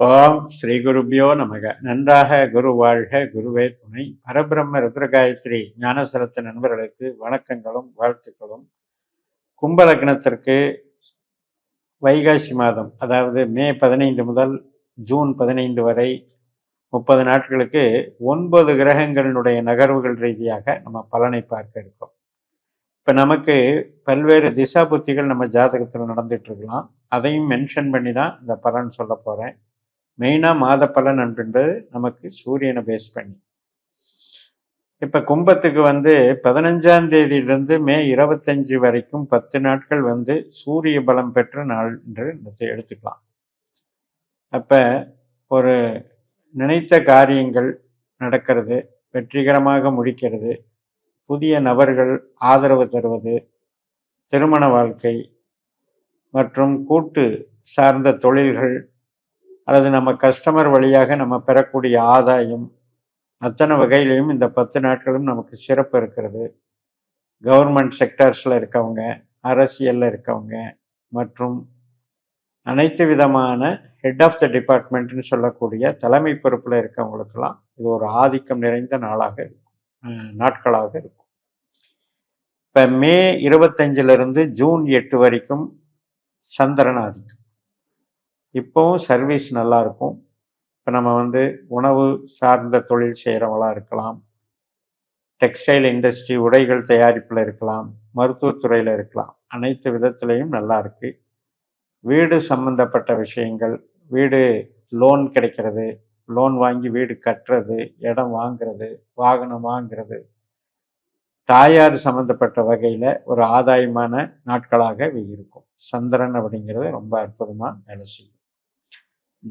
ஓம் ஸ்ரீ குருபியோ நமக. நன்றாக குரு வாழ்க, குருவே துணை. பரபிரம்ம ருத்ரகாயத்ரி ஞானசரத்து நண்பர்களுக்கு வணக்கங்களும் வாழ்த்துக்களும். கும்ப லக்னத்திற்கு வைகாசி மாதம், அதாவது மே 15 முதல் ஜூன் 15 வரை 30 நாட்களுக்கு 9 கிரகங்களுடைய நகர்வுகள் ரீதியாக நம்ம பலனை பார்க்க இருக்கோம். இப்போ நமக்கு பல்வேறு திசா புத்திகள் நம்ம ஜாதகத்தில் நடந்துட்டு இருக்கலாம். அதையும் மென்ஷன் பண்ணி தான் இந்த பலன் சொல்ல போகிறேன். மெயினாக மாத பலன் அப்படின்றது நமக்கு சூரியனை பேஸ் பண்ணி. இப்போ கும்பத்துக்கு 15ஆம் தேதியிலிருந்து மே 25 வரைக்கும் 10 நாட்கள் சூரிய பலம் பெற்ற நாள் என்று எடுத்துக்கலாம். அப்போ ஒரு நினைத்த காரியங்கள் நடக்கிறது, வெற்றிகரமாக முடிக்கிறது, புதிய நபர்கள் ஆதரவு தருவது, திருமண வாழ்க்கை மற்றும் கூட்டு சார்ந்த தொழில்கள் அல்லது நம்ம கஸ்டமர் வழியாக நம்ம பெறக்கூடிய ஆதாயம், அத்தனை வகையிலையும் இந்த 10 நாட்களும் நமக்கு சிறப்பு இருக்கிறது. கவர்மெண்ட் செக்டர்ஸில் இருக்கவங்க, அரசியலில் இருக்கவங்க மற்றும் அனைத்து விதமான ஹெட் ஆஃப் த டிபார்ட்மெண்ட்னு சொல்லக்கூடிய தலைமை பொறுப்பில் இருக்கவங்களுக்கெல்லாம் இது ஒரு ஆதிக்கம் நிறைந்த நாட்களாக இருக்கும். இப்போ மே 25லிருந்து ஜூன் 8 வரைக்கும் சந்திரன் ஆதிக்கம். இப்போவும் சர்வீஸ் நல்லா இருக்கும். இப்போ நம்ம உணவு சார்ந்த தொழில் செய்கிறவங்களா இருக்கலாம், டெக்ஸ்டைல் இண்டஸ்ட்ரி உடைகள் தயாரிப்பில் இருக்கலாம், மருத்துவத்துறையில் இருக்கலாம். அனைத்து விதத்துலேயும் நல்லா இருக்கு. வீடு சம்பந்தப்பட்ட விஷயங்கள், வீடு லோன் கிடைக்கிறது, லோன் வாங்கி வீடு கட்டுறது, இடம் வாங்கிறது, வாகனம் வாங்கிறது, தாயார் சம்பந்தப்பட்ட வகையில் ஒரு ஆதாயமான நாட்களாக இருக்கும். சந்திரன் அப்படிங்கிறது ரொம்ப அற்புதமாக வேலை செய்யும்.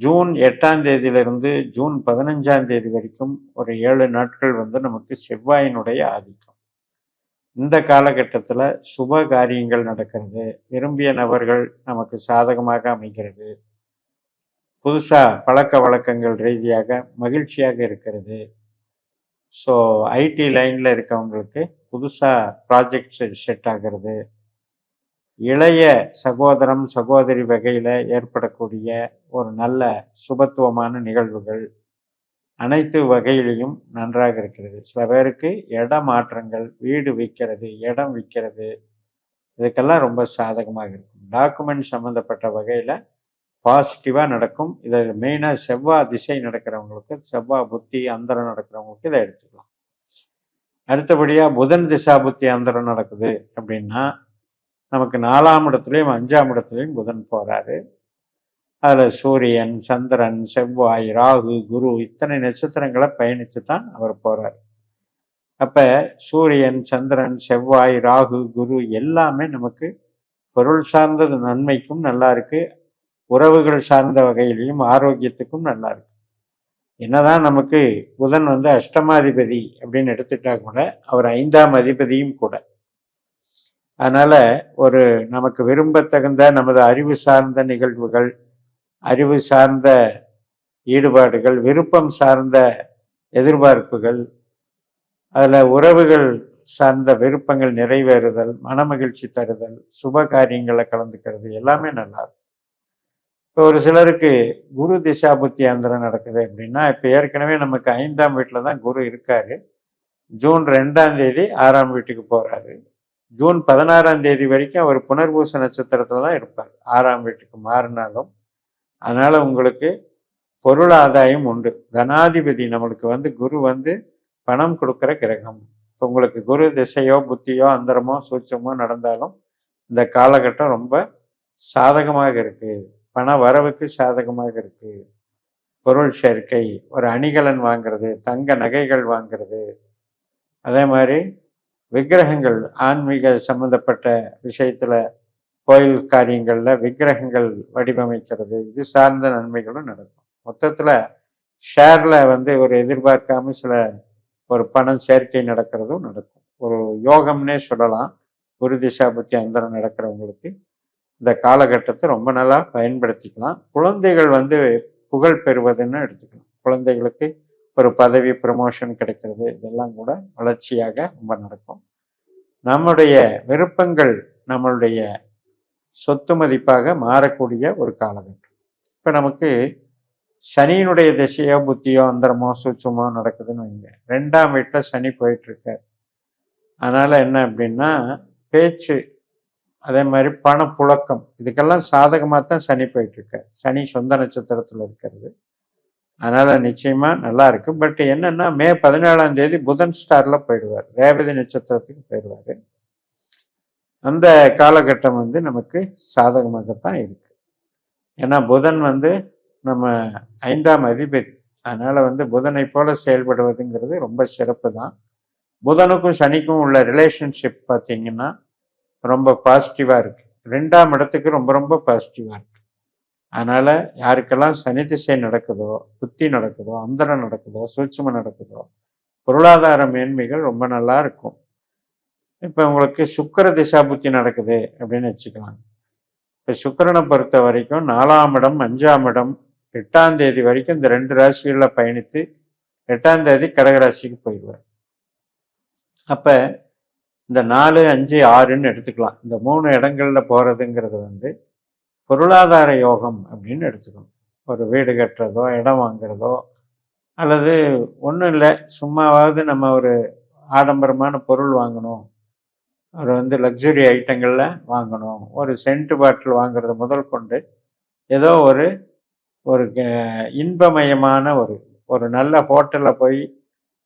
ஜூன் 8ஆம் தேதியிலிருந்து ஜூன் 15ஆம் தேதி வரைக்கும் ஒரு 7 நாட்கள் நமக்கு செவ்வாயினுடைய ஆதிக்கம். இந்த காலகட்டத்தில் சுப காரியங்கள் நடக்கிறது, விரும்பிய நபர்கள் நமக்கு சாதகமாக அமைகிறது, புதுசாக பழக்க வழக்கங்கள் ரீதியாக மகிழ்ச்சியாக இருக்கிறது. ஸோ ஐடி லைனில் இருக்கவங்களுக்கு புதுசாக ப்ராஜெக்ட் செட் ஆகிறது, இளைய சகோதரம் சகோதரி வகையில் ஏற்படக்கூடிய ஒரு நல்ல சுபத்துவமான நிகழ்வுகள் அனைத்து வகையிலையும் நன்றாக இருக்கிறது. சில பேருக்கு இட மாற்றங்கள், வீடு விற்கிறது, இடம் விற்கிறது, இதுக்கெல்லாம் ரொம்ப சாதகமாக இருக்கும். டாக்குமெண்ட் சம்மந்தப்பட்ட வகையில் பாசிட்டிவாக நடக்கும். இதில் மெயினாக செவ்வாய் திசை நடக்கிறவங்களுக்கு, செவ்வாய் புத்தி அந்தரம் நடக்கிறவங்களுக்கு இதை எடுத்துக்கலாம். அடுத்தபடியாக புதன் திசா புத்தி அந்தரம் நடக்குது அப்படின்னா நமக்கு 4ஆம் இடத்துலையும் 5ஆம் இடத்துலையும் புதன் போகிறாரு. அதில் சூரியன், சந்திரன், செவ்வாய், ராகு, குரு இத்தனை நட்சத்திரங்களை பயணித்து தான் அவர் போகிறார். அப்போ சூரியன், சந்திரன், செவ்வாய், ராகு, குரு எல்லாமே நமக்கு பொருள் சார்ந்தது நன்மைக்கும் நல்லா இருக்கு, உறவுகள் சார்ந்த வகையிலையும் ஆரோக்கியத்துக்கும் நல்லா இருக்கு. என்னதான் நமக்கு புதன் அஷ்டமாதிபதி அப்படின்னு எடுத்துட்டா கூட அவர் 5ஆம் அதிபதியும் கூட. அதனால ஒரு நமக்கு விரும்பத்தகுந்த நமது அறிவு சார்ந்த நிகழ்வுகள், அறிவு சார்ந்த ஈடுபாடுகள், விருப்பம் சார்ந்த எதிர்பார்ப்புகள், அதில் உறவுகள் சார்ந்த விருப்பங்கள் நிறைவேறுதல், மனமகிழ்ச்சி தருதல், சுப காரியங்களை கலந்துக்கிறது எல்லாமே நல்லா இருக்கும். இப்போ ஒரு சிலருக்கு குரு திசா புத்தி அந்தரம் நடக்குது அப்படின்னா, இப்போ ஏற்கனவே நமக்கு 5ஆம் வீட்டில் தான் குரு இருக்காரு. ஜூன் 2ஆம் தேதி 6ஆம் வீட்டுக்கு போகிறாரு. ஜூன் 16ஆம் தேதி வரைக்கும் அவர் புனர்பூச நட்சத்திரத்தில் தான் இருப்பார், 6ஆம் வீட்டுக்கு மாறினாலும். அதனால் உங்களுக்கு பொருள் ஆதாயம் உண்டு. தனாதிபதி நம்மளுக்கு குரு பணம் கொடுக்குற கிரகம். இப்போ உங்களுக்கு குரு திசையோ புத்தியோ அந்தரமோ சூட்சமோ நடந்தாலும் இந்த காலகட்டம் ரொம்ப சாதகமாக இருக்குது. பண வரவுக்கு சாதகமாக இருக்குது. பொருள் சேர்க்கை, ஒரு அணிகலன் வாங்கிறது, தங்க நகைகள் வாங்கிறது, அதே மாதிரி விக்கிரகங்கள், ஆன்மீக சம்பந்தப்பட்ட விஷயத்தில் கோயில் காரியங்களில் விக்கிரகங்கள் வடிவமைக்கிறது, இது சார்ந்த நன்மைகளும் நடக்கும். மொத்தத்தில் ஷேரில் ஒரு எதிர்பார்க்காம ஒரு பணம் சேர்க்கை நடக்கிறதும் நடக்கும். ஒரு யோகம்னே சொல்லலாம். குரு திசா புத்தி அந்தரம் நடக்கிறவங்களுக்கு இந்த காலகட்டத்தை ரொம்ப நல்லா பயன்படுத்திக்கலாம். குழந்தைகள் புகழ் பெறுவதுன்னு எடுத்துக்கலாம். குழந்தைகளுக்கு ஒரு பதவி ப்ரமோஷன் கிடைக்கிறது, இதெல்லாம் கூட வளர்ச்சியாக ரொம்ப நடக்கும். நம்முடைய விருப்பங்கள் நம்மளுடைய சொத்து மதிப்பாக மாறக்கூடிய ஒரு காலகட்டம். இப்போ நமக்கு சனியினுடைய திசையோ புத்தியோ அந்தரமோ சூட்சுமோ நடக்குதுன்னு வைங்க, 2ஆம் வீட்டில் சனி போயிட்டு இருக்கார். அதனால என்ன அப்படின்னா பேச்சு, அதே மாதிரி பணப்புழக்கம், இதுக்கெல்லாம் சாதகமாக தான் சனி போயிட்டு இருக்கார். சனி சொந்த நட்சத்திரத்தில் இருக்கிறது. அதனால நிச்சயமா நல்லா இருக்கு. பட் என்னன்னா மே 17ஆம் தேதி புதன் ஸ்டார்ல போயிடுவார், ரேவதி நட்சத்திரத்துக்கு போயிடுவாரு. அந்த காலகட்டம் வந்து நமக்கு சாதகமாகத்தான் இருக்கு. ஏன்னா புதன் வந்து நம்ம 5ஆம் அதிபதி. அதனால வந்து புதனை போல செயல்படுவதுங்கிறது ரொம்ப சிறப்பு தான். புதனுக்கும் சனிக்கும் உள்ள ரிலேஷன்ஷிப் பார்த்தீங்கன்னா ரொம்ப பாசிட்டிவா இருக்கு. 2ஆம் இடத்துக்கு ரொம்ப ரொம்ப பாசிட்டிவா இருக்கு. அதனால யாருக்கெல்லாம் சனி திசை நடக்குதோ, புத்தி நடக்குதோ, அந்தரம் நடக்குதோ, சூட்சுமம் நடக்குதோ, பொருளாதார மேன்மைகள் ரொம்ப நல்லா இருக்கும். இப்போ உங்களுக்கு சுக்கிர திசா புத்தி நடக்குது அப்படின்னு வச்சுக்கலாம். இப்போ சுக்கிரனை பொறுத்த வரைக்கும் 4ஆம் இடம், 5ஆம் இடம், 8ஆம் தேதி வரைக்கும் இந்த 2 ராசிகளில் பயணித்து 8ஆம் தேதி கடகராசிக்கு போயிடுவார். அப்போ இந்த 4, 5, 6ன்னு எடுத்துக்கலாம். இந்த 3 இடங்கள்ல போறதுங்கிறது வந்து பொருளாதார யோகம் அப்படின்னு எடுத்துக்கணும். ஒரு வீடு கட்டுறதோ, இடம் வாங்குறதோ, அல்லது ஒன்றும் இல்லை, சும்மாவாவது நம்ம ஒரு ஆடம்பரமான பொருள் வாங்கணும், ஒரு வந்து லக்ஸுரி ஐட்டங்களில் வாங்கணும், ஒரு சென்ட் பாட்டில் வாங்குறது முதல் கொண்டு ஏதோ ஒரு ஒரு இன்பமயமான ஒரு நல்ல ஹோட்டலில் போய்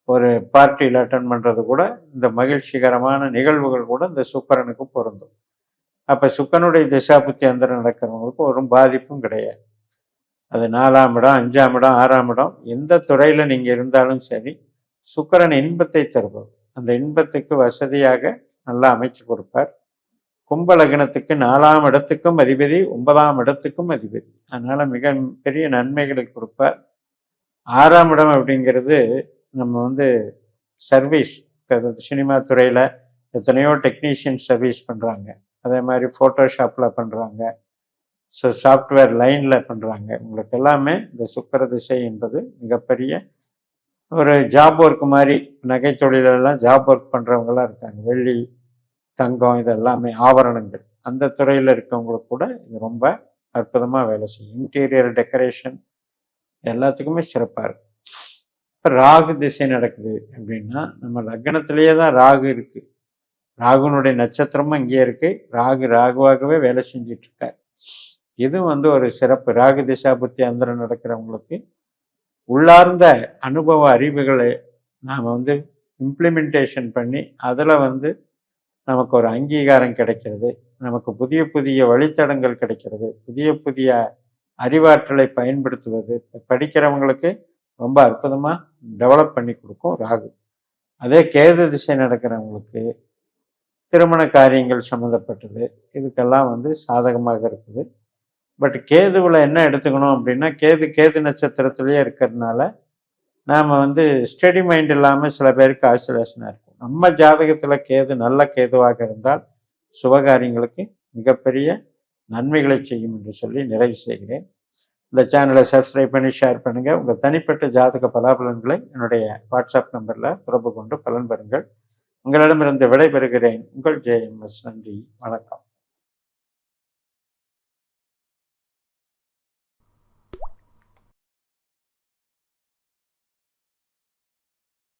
ஒரு பார்ட்டியில் அட்டன் பண்ணுறது கூட, இந்த மகிழ்ச்சிகரமான நிகழ்வுகள் கூட இந்த சுக்கிரனுக்கு பொருந்தும். அப்போ சுக்கிரனுடைய திசாபுத்தி அந்தரம் நடக்கிறவங்களுக்கு ஒரு பாதிப்பும் கிடையாது. அது 4ஆம் இடம், 5ஆம் இடம், 6ஆம் இடம், எந்த துறையில் நீங்கள் இருந்தாலும் சரி, சுக்கிரன் இன்பத்தை தருபவர். அந்த இன்பத்துக்கு வசதியாக நல்லா அமைச்சு கொடுப்பார். கும்ப லக்னத்துக்கு 4ஆம் இடத்துக்கும் அதிபதி, 9ஆம் இடத்துக்கும் அதிபதி. அதனால மிக பெரிய நன்மைகளை கொடுப்பார். 6ஆம் இடம் அப்படிங்கிறது நம்ம வந்து சர்வீஸ், சினிமா துறையில் எத்தனையோ டெக்னீஷியன் சர்வீஸ் பண்ணுறாங்க, அதே மாதிரி ஃபோட்டோஷாப்பில் பண்ணுறாங்க, ஸோ சாஃப்ட்வேர் லைனில் பண்ணுறாங்க. உங்களுக்கு எல்லாமே இந்த சுக்கிர திசை என்பது மிகப்பெரிய ஒரு ஜாப் ஒர்க் மாதிரி. நகை தொழிலெல்லாம் ஜாப் ஒர்க் பண்ணுறவங்களாம் இருக்காங்க, வெள்ளி தங்கம் இதெல்லாமே ஆபரணங்கள், அந்த துறையில் இருக்கவங்களுக்கு கூட இது ரொம்ப அற்புதமாக வேலை செய்யும். இன்டீரியர் டெக்கரேஷன் எல்லாத்துக்குமே சிறப்பாக இருக்கு. இப்போ ராகு திசை நடக்குது அப்படின்னா நம்ம லக்னத்திலேயே தான் ராகு இருக்கு, ராகுனுடைய நட்சத்திரமும் அங்கேயே இருக்கு, ராகுவாகவே வேலை செஞ்சிட்டு இருக்கார். இது வந்து ஒரு சிறப்பு. ராகு திசா புத்தி அந்தரம் நடக்கிறவங்களுக்கு உள்ளார்ந்த அனுபவ அறிவுகளை நாம் வந்து இம்ப்ளிமெண்டேஷன் பண்ணி அதில் வந்து நமக்கு ஒரு அங்கீகாரம் கிடைக்கிறது, நமக்கு புதிய புதிய வழித்தடங்கள் கிடைக்கிறது, புதிய புதிய அறிவாற்றலை பயன்படுத்துவது படிக்கிறவங்களுக்கு ரொம்ப அற்புதமாக டெவலப் பண்ணி கொடுக்கும் ராகு. அதே கேது திசை நடக்கிறவங்களுக்கு திருமண காரியங்கள் சம்மந்தப்பட்டது இதுக்கெல்லாம் வந்து சாதகமாக இருக்குது. பட் கேதுவில் என்ன எடுத்துக்கணும் அப்படின்னா, கேது நட்சத்திரத்திலேயே இருக்கிறதுனால நாம் வந்து ஸ்டடி மைண்ட் இல்லாமல் சில பேருக்கு ஆசிலேஷனாக இருக்கும். நம்ம ஜாதகத்தில் கேது நல்ல கேதுவாக இருந்தால் சுபகாரியங்களுக்கு மிகப்பெரிய நன்மைகளை செய்யும் என்று சொல்லி நிறைவு செய்கிறேன். இந்த சேனலை சப்ஸ்கிரைப் பண்ணி ஷேர் பண்ணுங்கள். உங்கள் தனிப்பட்ட ஜாதக பலாபலன்களை என்னுடைய வாட்ஸ்அப் நம்பரில் தொடர்பு கொண்டு பலன் பெறுங்கள். உங்களிடமிருந்து விடைபெறுகிறேன். உங்கள் JMS. நன்றி, வணக்கம்.